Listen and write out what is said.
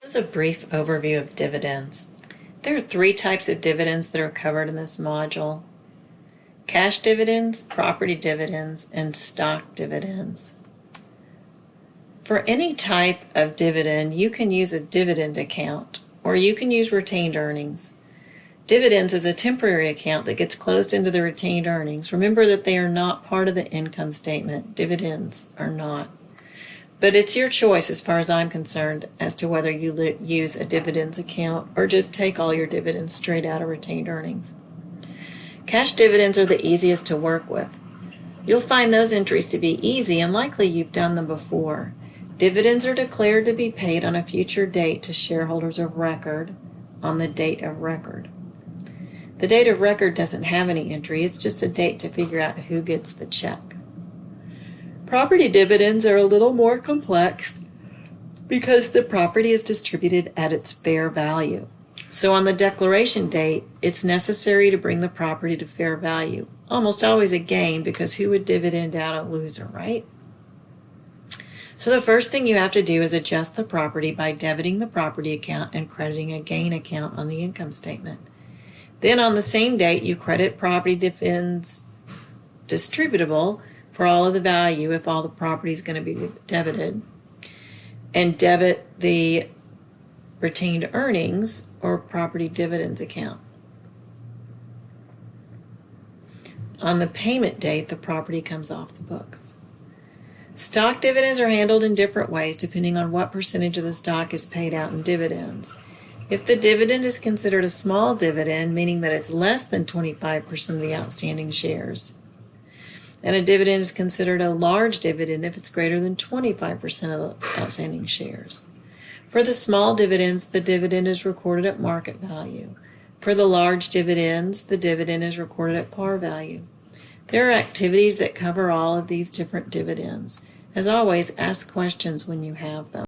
This is a brief overview of dividends. There are three types of dividends that are covered in this module: cash dividends, property dividends, and stock dividends. For any type of dividend, you can use a dividend account, or you can use retained earnings. Dividends is a temporary account that gets closed into the retained earnings. Remember that they are not part of the income statement. Dividends are not. But it's your choice, as far as I'm concerned, as to whether you use a dividends account or just take all your dividends straight out of retained earnings. Cash dividends are the easiest to work with. You'll find those entries to be easy, and likely you've done them before. Dividends are declared to be paid on a future date to shareholders of record on the date of record. The date of record doesn't have any entry. It's just a date to figure out who gets the check. Property dividends are a little more complex because the property is distributed at its fair value. So on the declaration date, it's necessary to bring the property to fair value. Almost always a gain, because who would dividend out a loser, right? So the first thing you have to do is adjust the property by debiting the property account and crediting a gain account on the income statement. Then on the same date, you credit property dividends distributable for all of the value if all the property is going to be debited, and debit the retained earnings or property dividends account. On the payment date, the property comes off the books. Stock dividends are handled in different ways depending on what percentage of the stock is paid out in dividends. If the dividend is considered a small dividend, meaning that it's less than 25% of the outstanding shares, and a dividend is considered a large dividend if it's greater than 25% of the outstanding shares. For the small dividends, the dividend is recorded at market value. For the large dividends, the dividend is recorded at par value. There are activities that cover all of these different dividends. As always, ask questions when you have them.